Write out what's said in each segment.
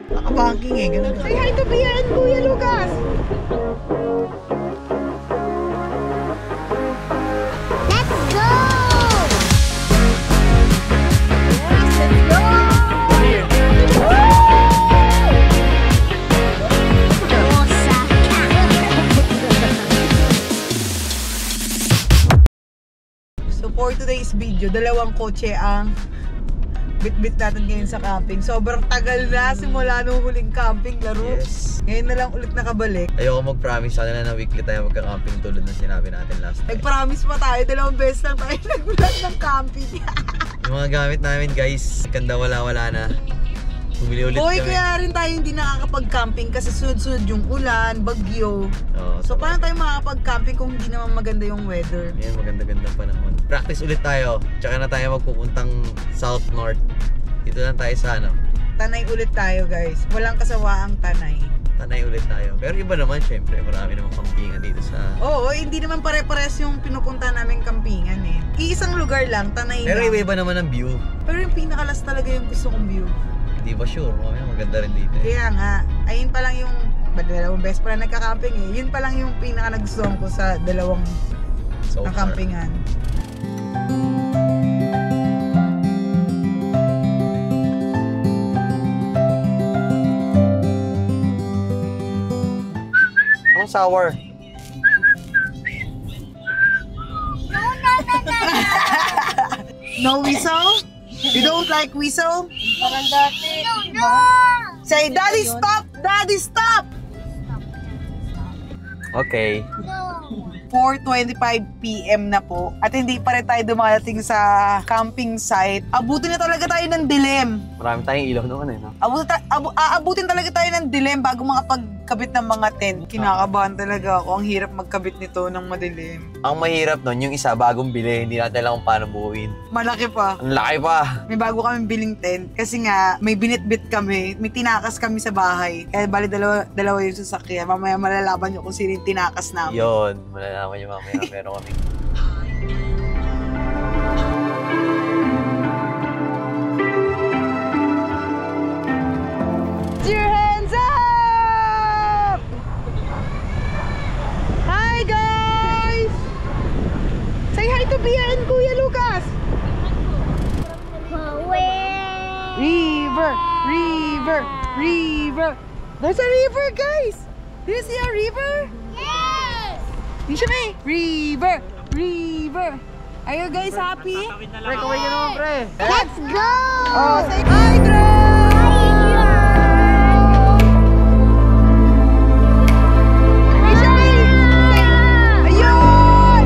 Naka-banking eh, ganun. Say hi to Bia and Kuya Lucas! Let's go! Yes, let's go! So for today's video, dalawang kotse ang bit-bit natin ngayon sa camping. Sobrang tagal na simula nung huling camping laro. Yes. Ngayon na lang ulit nakabalik. Ayoko mag-promise sa kanila na weekly tayo magka-camping tulad na sinabi natin last time. Nag-promise pa tayo, dalawang beses lang tayo nag-vlog ng camping. Yung mga gamit namin guys, ganda wala na. Bumili ulit Boy, kami. kaya rin tayo hindi nakakapag-camping kasi sunod-sunod yung ulan, bagyo. Oo, So paano tayo makakapag-camping kung hindi naman maganda yung weather? Yan, maganda-ganda panahon. Practice ulit tayo. Tsaka na tayo magpupuntang south-north. Dito lang tayo sa ano. Tanay ulit tayo guys. Walang kasawaang tanay. Tanay ulit tayo. Pero iba naman syempre, marami namang campingan dito sa... Oo, hindi naman pare-pares yung pinupunta naming campingan eh. Iisang lugar lang, tanay Pero lang. iba-iba naman ang view. Pero yung pinakalas talaga yung gusto kong view. Hindi ba sure? Mamaya maganda rin dito eh. Kaya nga, ayun pa lang yung, dalawang beses pa lang nagka-camping eh. Yun pa lang yung pinaka nagustuhan ko sa dalawang So far. campingan. Ang sour. No whistle? You don't like whistle? Parang dati. No! Say, Daddy stop! Daddy stop! Okay. 4:25 PM na po at hindi pa rin tayo dumarating sa camping site. Abutin na talaga tayo ng dilim. Marami tayong ilaw noon eh, no? Aabutin talaga tayo ng dilim bago makapagkabit ng mga tent. Kinakabahan talaga ako. Ang hirap magkabit nito ng madilim. Ang mahirap nun, yung isa bagong bili, hindi natin alam kung paano buuin. Malaki pa. Ang laki pa! May bago kami biling tent kasi nga may binitbit kami, may tinakas kami sa bahay. Kaya bali dalawa yung sasakyan. Mamaya malalaban nyo kung sino yung tinakas namin. Yun, malalaman nyo mamaya. Meron kami. Your hands up! Hi guys! Say hi to Bia and Kuya Lucas! River! River! River! There's a river guys! Do you see a river? Yes! Di siya na eh! River! River! Are you guys happy? Pre, kaway ka naman, pre! Let's go! Oh, say hi, Gro! Ayun!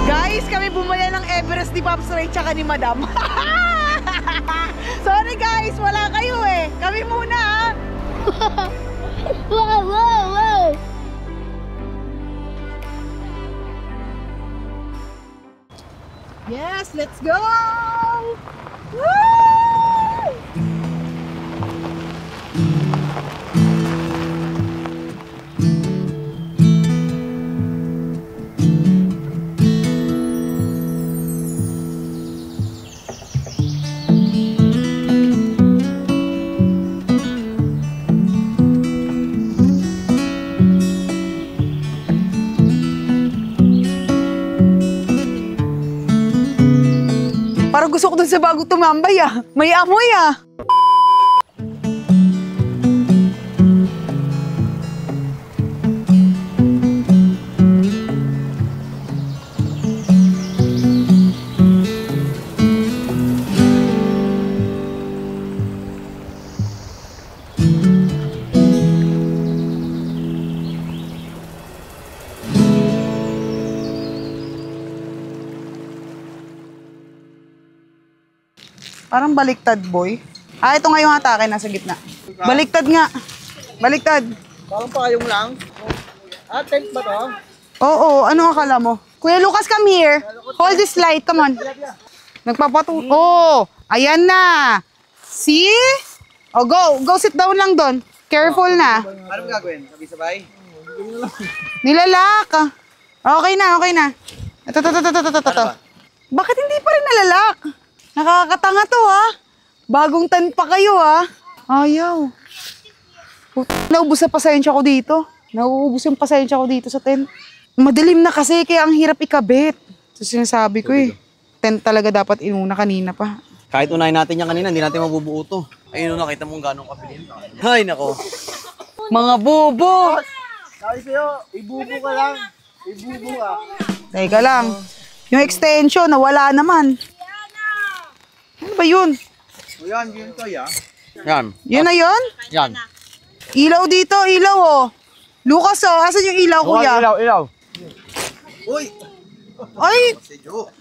Guys, kami bumalik ng Everest ni Pops Ray tsaka ni Madam. Sorry guys, wala kayo eh. Kami muna ah. Wow, wow, wow! Yes, let's go! Woo! Parang gusto ko dun sa bago tumambay ah. May amoy ah. Parang baliktad, boy. Ah, ito nga yung atake, nasa gitna. Baliktad nga. Baliktad. Parang payong lang. Ah, tent ba to? Oo, ano akala mo? Kuya Lucas, come here. Hold this light, come on. Nagpapatu... Oh, ayan na. See? Oh, go. Go sit down lang doon. Careful na. Ano gagawin? Sabay-sabay? Nilalak. Okay na, okay na. Ito. Bakit hindi pa rin nalalak? Nakakatanga to ha. Bagong tan pa kayo ha. Ayaw. Naubos na pasensya ko dito. Nauubos yung pasensya ko dito sa tent. Madilim na kasi kaya ang hirap ikabit. So sinasabi ko eh. Tent talaga dapat inuna kanina pa. Kahit unahin natin yan kanina, hindi natin mabubuo to. Ayun, nakita mong gano'ng kabilin. Ay, nako. Mga bobo! Sabi sa'yo, ibubo ka lang. Ibubo ka. Teka lang. Yung extension, nawala naman. Ano ba yun? O yan, yun to ya. Yan. Yun na yun? Yan. Ilaw dito, ilaw oh. Lucas oh, asan yung ilaw kuya? Ilaw. Uy! Ay! Si Jo.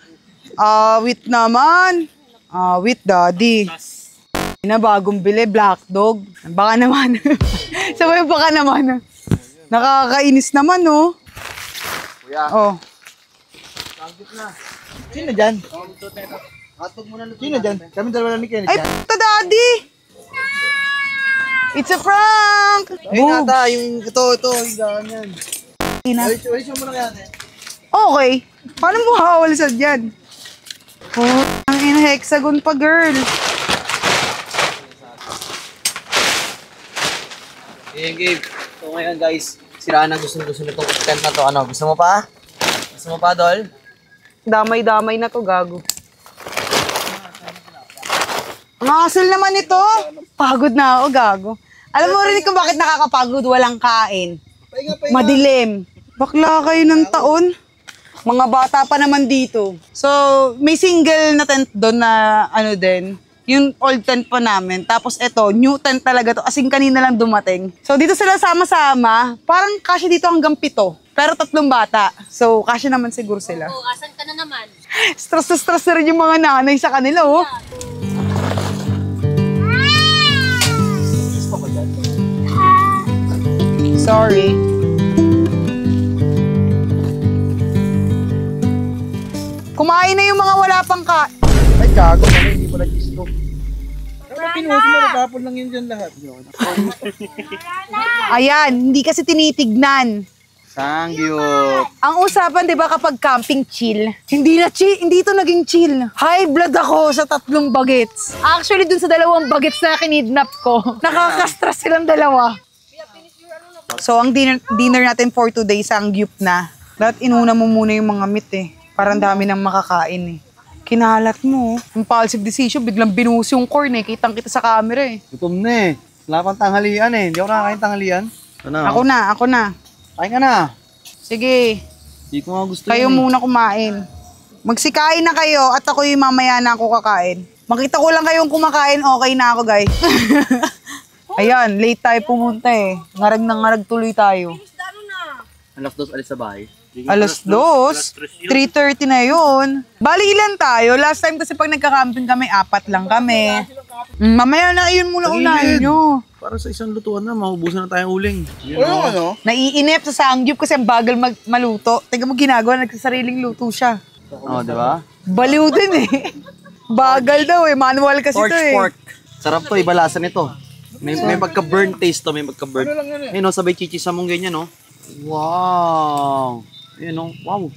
Awit naman. Awit daddy. Na bagong bili, black dog. Baka naman. Sabay baka naman. Nakakainis naman oh. Kuya. Oh. Sino dyan? Sino dyan? Kami dalawa lang ni Kenneth Ay, dyan. puta daddy! It's a prank! Ayun nata, yung ito, yung ganyan. Ina. Ulisin mo na kaya natin. Okay. Paano mo hawalisan dyan? Oh, ang ina hexagon pa, girl. Hey, Gabe. So ngayon guys, siraan ang gusto nitong tent na to. Ano, gusto mo pa? Gusto mo pa, Dol? Damay-damay na to, gago. Ang asal naman ito. Pagod na ako, gago. Alam mo rin kung bakit nakakapagod, walang kain. Pahinga. Madilim. Bakla kayo ng taon. Mga bata pa naman dito. So, may single na tent doon na ano din. Yung old tent pa namin. Tapos ito, new tent talaga to. Asing kanina lang dumating. So, dito sila sama-sama. Parang kasya dito hanggang 7. Pero 3 bata. So, kasya naman siguro sila. Oh, asan ka na naman? Stress na stress na rin yung mga nanay sa kanila, oh. Sorry. Kumain na yung mga wala pang ka... Ay, gago na hindi pala gusto. Pero pinuhos mo, natapon lang yun dyan lahat. Ayan, hindi kasi tinitignan. Sangyup. Ang usapan, di ba, kapag camping chill, hindi ito naging chill. High blood ako sa 3 bagets. Actually, dun sa 2 bagets na kinidnap ko, nakaka-stress silang dalawa. So, ang dinner natin for today, sangyup na. Dapat inuna mo muna yung mga meat eh. Parang dami nang makakain eh. Kinalat mo. Impulsive decision, biglang binuhos yung corn eh. Kitang-kita sa camera eh. Gutom na eh. Wala pang tanghalian eh. Hindi ako nakakain tanghalian. Ako na. Kain ka na. Sige, Hindi ko nga gusto kayo yun eh. muna kumain. Magsikain na kayo at ako yung mamaya na ako kakain. Makita ko lang kayong kumakain, okay na ako guys. Ayan, late tayo pumunta eh. Ngarag na ngarag tuloy tayo. Alas 2 alis sa bahay. Alas 2, 3:30 na yun. Bali ilan tayo? Last time kasi pag nagka-camping kami, 4 lang kami. Mamaya na yun muna unahin nyo. Para sa isang lutuan na, maubusan na tayong uling. Ano? Naiinip sa sangyup kasi ang bagal maluto. Tingnan mo ginagawa, nagsasariling luto siya. Oo, di ba? Baliw din eh. Bagal daw eh, manual kasi Torch to eh. pork. Sarap to, iba lasa nito. May magka-burn taste to, may magka-burn. Ayun no, sabay chichisa mong ganyan no. Wow. Ayun no, wow.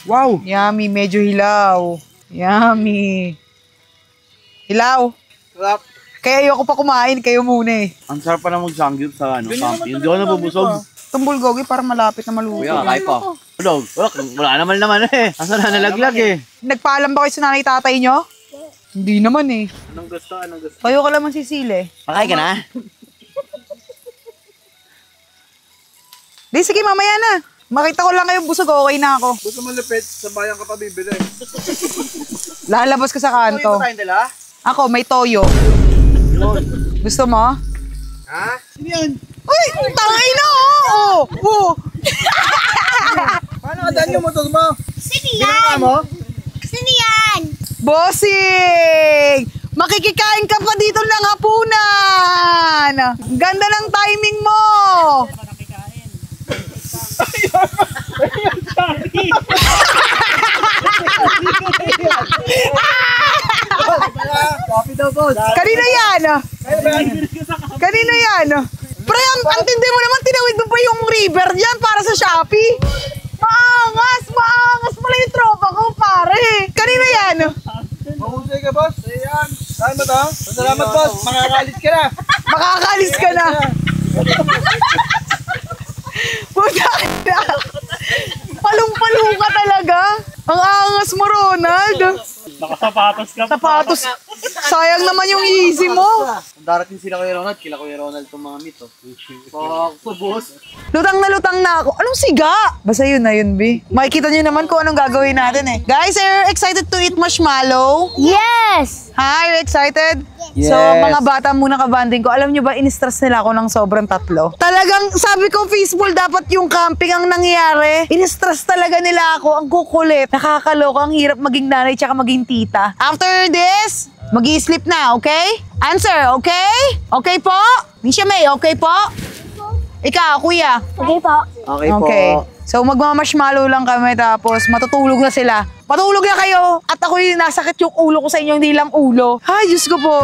Wow! Yummy, medyo hilaw. Yummy. Hilaw. Sarap. Kaya ayoko pa kumain, kayo muna eh. Ang sarap pa na mag-sangyup sa camping. Hindi ako nabubusog. Tumbol gogi para malapit na maluto. Kuya, kakain pa. Wala naman eh. Asa na nalaglag eh. Nagpaalam ba kayo sa nanay tatay nyo? Hindi naman eh. Anong gusto? Kayo ka lamang sisili. Pakain ka na. Di, sige, mamaya na. Makita ko lang kayong busog, okay na ako. Gusto mo lipit, sa bayan ka pa bibili. Lalabas ka sa kanto. tayong dala? Ako, may toyo. Gusto mo? Ha? Sino yan? Uy, tangay na oh! Oh! Paano ka daan yung motor mo? Sino Binaka yan? mo? Sino yan? Bossing! Makikikain ka pa dito ng hapunan! Ganda ng timing mo! Coffee daw, boss. Kanina yan! Kanina yan! Pre, ang tindi mo naman, tinawid mo pa yung river dyan para sa Shopee. Maangas pala yung tropa ko, pare. Kanina yan. Mahusay ka, boss. Ayan. Salamat, ha? Salamat, boss. Makakalit ka na. Makakalis ka na. Puta na. Palong-palong ka talaga. Ang angas mo, Ronald. Nakasapatos ka. Sapatos. Sayang naman yung easy mo. Darating sila kay Ronald, kila Kuya Ronald itong mga meat, oh. Pakso, boss. Lutang na ako. Anong siga? Basta yun na yun, B. Makikita nyo naman kung anong gagawin natin eh. Guys, are you excited to eat marshmallow? Yes! Ha? Are you excited? Yes. So, mga bata muna kabanding ko, alam nyo ba, in-stress nila ako ng sobrang tatlo. Talagang, sabi ko, peaceful dapat yung camping ang nangyayari. In-stress talaga nila ako, ang kukulit. Nakakaloka, ang hirap maging nanay tsaka maging tita. After this, mag-i-sleep na, okay? Answer, okay? Okay po? Nisha May, okay po? Ikaw, kuya? Okay po. Okay, Okay. po. So magmamarshmallow lang kami tapos matutulog na sila. Patulog na kayo at ako'y nasakit yung ulo ko sa inyo, hindi lang ulo. Ay, Diyos ko po.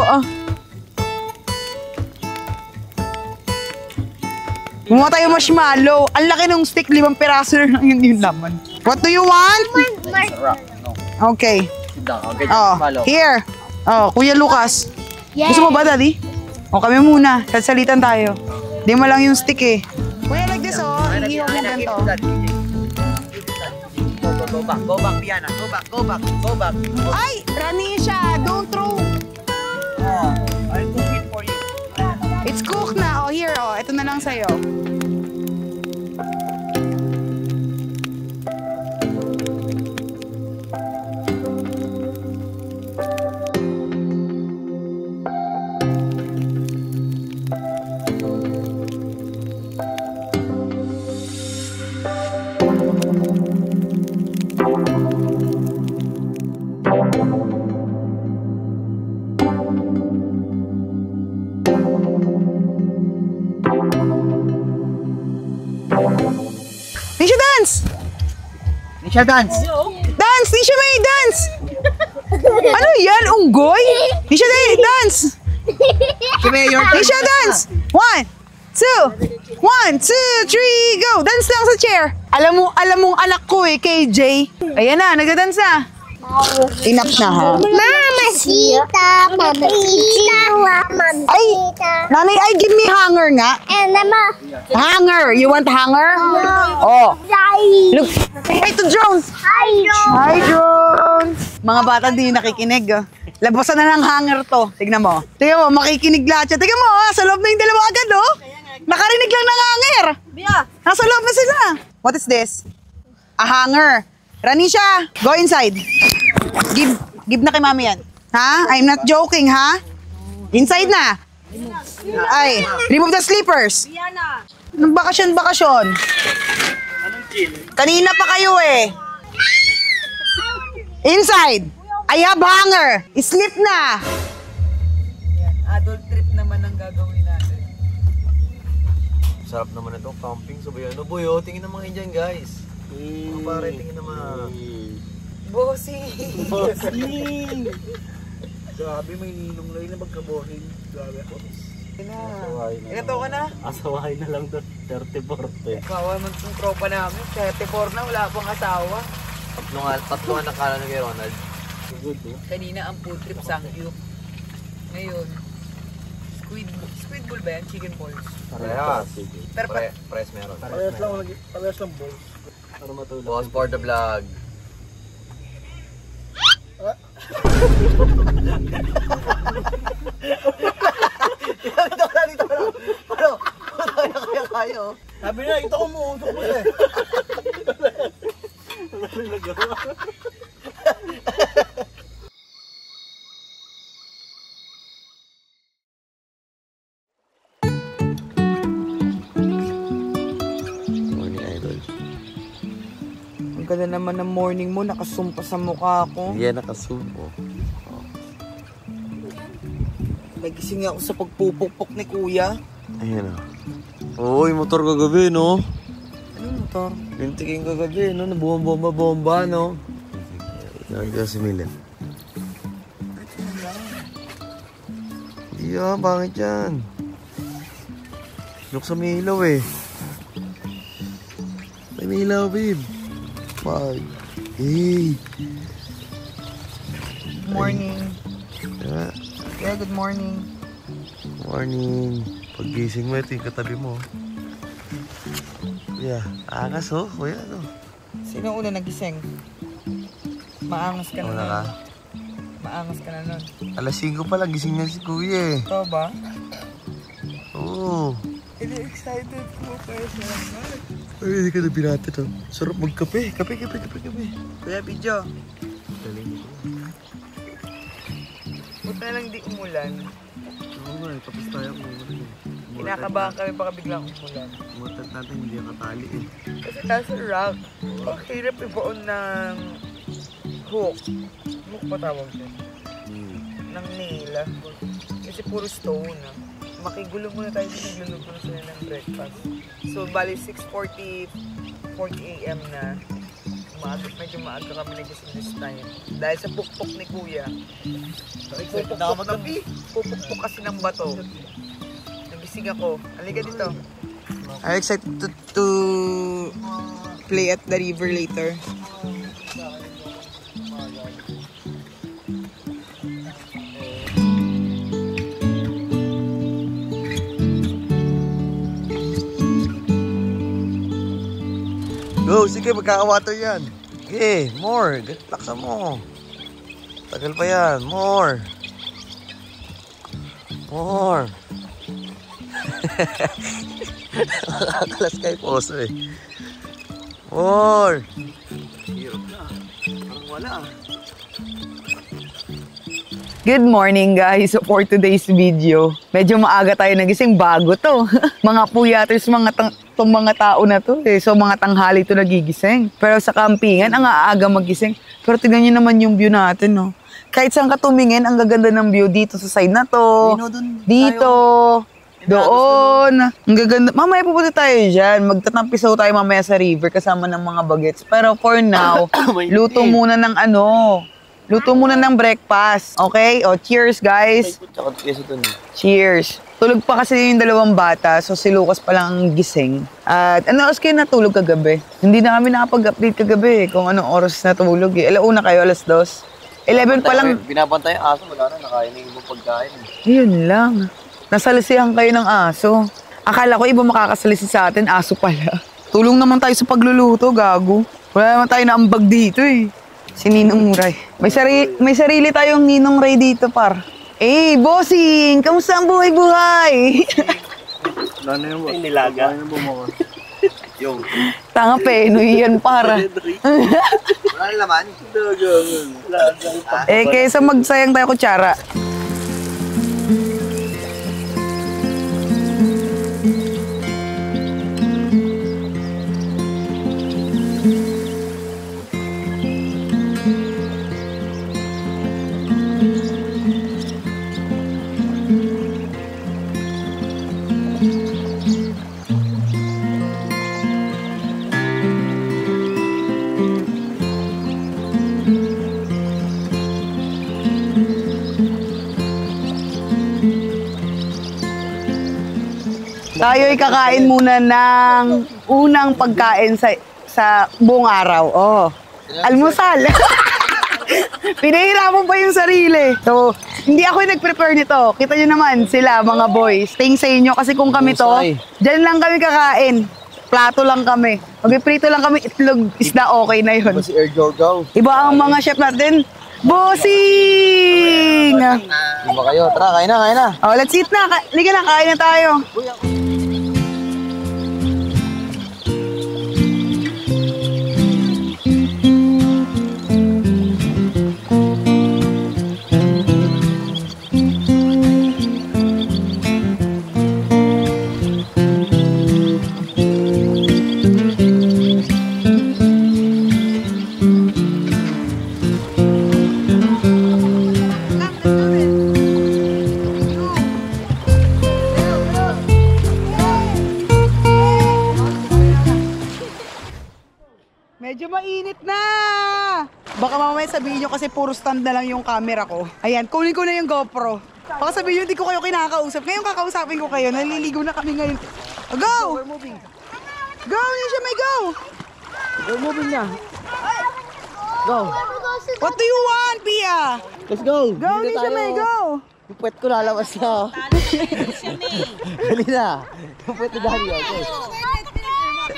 Gumawa tayo marshmallow. Ang laki ng stick, 5 piraso na lang yung laman. What do you want? Okay. Okay, Oh, here. Oh, Kuya Lucas. Gusto mo ba, Daddy? O, kami muna. Sasalitan tayo. Di mo lang yung stick eh. Kuya, like this, oh. Hindi mo ganito. Go back, Piana. Go back. Ay! Ranisha, don't throw. I'll cook it for you. It's cooked na. Oh, here, oh. Ito na lang sa'yo. Nisha, dance! Nisha, dance! Dance! Nisha, may dance! Ano yan? Unggoy? Nisha, dance! Nisha, dance! 1, 2, 1, 2, 3, go! Dance lang sa chair. Alam mong anak ko eh, KJ. Ayan na, nagda-dance na. Enough na ha. Mamacita, mamacita, Ay, nanay, ay give me hanger nga. And mama, Hanger! You want hanger? Oh. Look, hey to drone. Hi, drone. Mga bata di nakikinig. Oh. Labasan na ng hanger to. Tignan mo. Tignan mo, makikinig lahat siya. Tignan mo, sa loob na yung dalawa agad, oh. Nakarinig lang ng hanger. Nasa loob na sila. What is this? A hanger. Ranisha, go inside. Give na kay mami yan. Ha? I'm not joking, ha? Inside na. Ay, remove the slippers. Anong bakasyon? Kanina pa kayo eh. Inside. I have hanger. Sleep na. Adult trip naman ang gagawin natin. Sarap naman ito, camping. Sabay ano, boy, oh. Tingin naman kayo dyan, guys. Mga pare, tingin naman. Bossing. Grabe, may ninong lang na magkabohin. Grabe ako. Ilan to ka na? Asawahin na lang doon. 34. Kawa man yung tropa namin. 34 na, wala pang asawa. Tatlo nga nakala na kay Ronald. Kanina ang food trip Sangyup. Ngayon, squid ball ba yan? Chicken balls. Parehas. Press meron. Parehas lang balls. Para matulog. Pause for the vlog. Dito ka na. Kaya. Sabi na, ito ko mo eh. Ang ganda naman ng morning mo, nakasumpa sa mukha ko. Yan, nakasubo. Nagising ako sa pagpupukpok ni kuya. Ayan o. Oo, yung motor kagabi, no? Anong motor? Yung tingin kagabi, no? Nabomba-bomba, no? Nakikita si Milen. Hindi yan, pangit yan. Look sa milaw eh. May milaw, babe. Hey. Good morning. Yeah, good morning. Morning. Paggising mo, ito yung katabi mo. Kuya, angas oh. Kuya, ano? Sino una nagising? Maangas ka na Wala nun. ka. Maangas ka na nun. Alas 5 pa lang, gising na si kuya eh. Ito ba? Oo. Hindi excited ko kayo sa lahat. Ay, hindi ka na binata to. Sarap magkape. Kape. Kuya, video. Buti na lang di umulan. Oo nga, tapos tayo kung Kinakabahan kami baka biglang umulan. Umatat natin, hindi nakatali eh. Kasi tayo sa rock, ang hirap ibaon ng hook. Hook pa tawag din. Ng nail. Kasi puro stone. Makigulo muna tayo din, nagluluto na sila ng breakfast. So, bali 6:40 a.m. na. Medyo maaga kami nagising this time. Dahil sa pukpok ni Kuya. Pupukpok kasi ng bato. Nagising ako. Halika dito. I'm excited to play at the river later. Go, sige, magkaka-water yan. Okay, more. Laksan mo. Tagal pa yan. More. Makakalas kay poso eh. More. Hirap na. Parang wala. Good morning guys for today's video. Medyo maaga tayo nagising, bago to. Mga puyaters, tong mga tao na to eh. So mga tanghali to nagigising. Pero sa campingan, ang aaga magising. Pero tignan nyo naman yung view natin, no? Kahit saan ka tumingin, ang gaganda ng view dito sa side na to. Dito. Doon. Ang gaganda. Mamaya pupunta tayo dyan. Magtatampisaw tayo mamaya sa river kasama ng mga bagets. Pero for now, luto muna ng Luto muna ng breakfast. Okay? O, cheers, guys. Cheers. Tulog pa kasi yung dalawang bata, so si Lucas pa lang ang gising. At ano oras kayo natulog kagabi? Hindi na kami nakapag-update kagabi kung anong oras natulog eh. Alauna kayo, alas 2. 11 pa lang. Binabantay ang aso, wala na, nakain na yung ibang pagkain. Yun lang. Nasalisihan kayo ng aso. Akala ko iba makakasalisi sa atin, aso pala. Tulong naman tayo sa pagluluto, gago. Wala naman tayo naambag dito eh. Si Ninong Ray. May sarili tayong Ninong Ray dito, par. Eh, bossing! Kamusta ang buhay-buhay? Ano yung nilaga? Yung. Tanga penoy yan, para. Wala na laman. Eh, kaysa magsayang tayo kutsara. Tayo'y kakain muna ng unang pagkain sa buong araw. Oh, almusal. Pinahirapan pa yung sarili. So, hindi ako yung nag-prepare nito. Kita nyo naman sila, mga boys. Thanks sa inyo kasi kung kami to, dyan lang kami kakain. Plato lang kami. Mag-prito lang kami, itlog, isda, okay na yun. Si Air Jorgo. Iba ang mga chef natin. Bossing! Diba kayo? Tara, kain na. Oh, let's eat na. Liga na, kain na tayo. Medyo mainit na! Baka mamaya sabihin nyo kasi puro stand na lang yung camera ko. Ayan, kunin ko na yung GoPro. Baka sabihin nyo, hindi ko kayo kinakausap. Ngayon kakausapin ko kayo, naliligo na kami ngayon. Go! We're moving. Go, Nisha, may go! We're moving na. Go. What do you want, Pia? Let's go! Go, Nisha May, go! Yung puwet ko lalabas na. Dali na. Yung puwet ni Daddy, okay.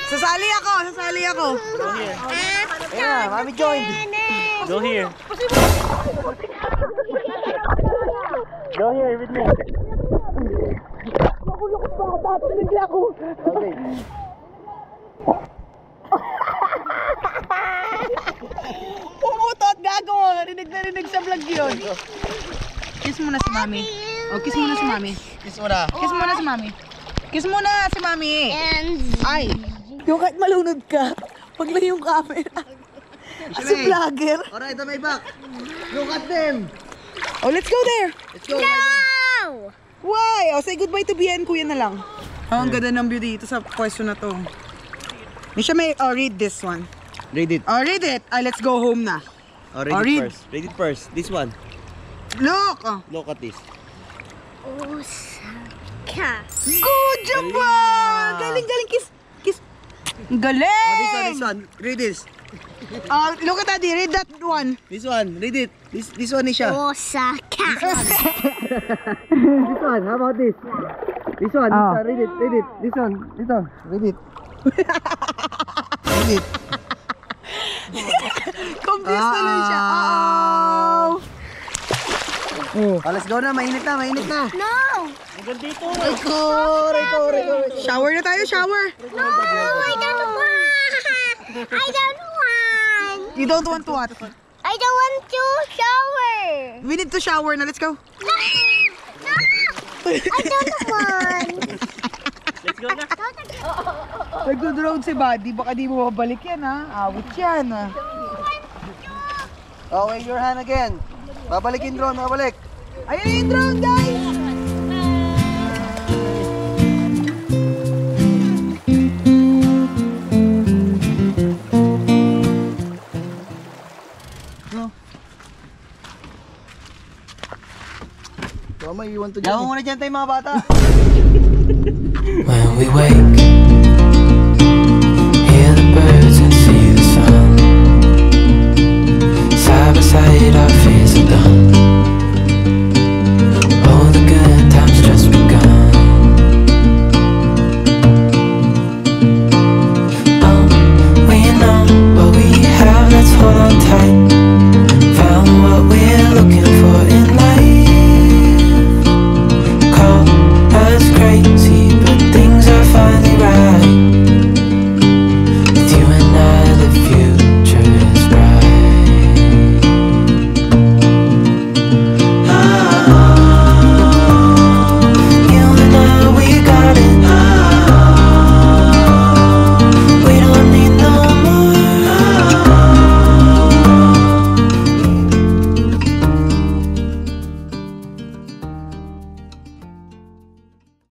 Sasali ako, sasali ako. Ayan, mami join. Go here. Go here with me. Okay. Pumutot, gago. Rinig na rinig sa vlog yun. Kiss muna si mami. Oh, kiss muna si mami. Kiss mo na. Kiss muna si mami. Kiss muna si mami. And Ay. Yung kahit malunod ka, pag lang yung camera. As a vlogger. Alright, may back. Look at them. Oh, let's go there. Let's go. no! Why? Oh, say goodbye to BN, kuya na lang. Oh, ang ganda ng view dito sa pwesto na to. Nisha May, oh, read this one. Read it. Oh, read it. Let's go home na. Oh, Oh, read. read it first. Read it first. This one. Look. Oh. Look at this. Osaka. Good job, ba? Galing, galing. Kiss. Kiss. Galing. Oh, this one. Read this. Look at Daddy. Read that one. This one. Read it. This one is siya. Osaka. This one. How about this? This one. Oh. Read it. Read it. This one. Read it. Read it. Confused na lang siya. Oh. Oh, let's go na. Mainit na. Mainit na. No! Shower na tayo, shower. No! I don't want! I don't want! You don't want to what? I don't want to shower! We need to shower na. Let's go. No! No! I don't want! Let's go na. Nag-good road si Buddy. Baka di mo mabalik yan, ha? Awit yan, ha? Oh, wave your hand again. Babalikin drone. Babalik. Ayun yung drone, guys! Mama, iwan to dyan. Yaman muna dyan tayo mga bata. When we wake, hear the birds and see the sun. Side by side, our fears are done.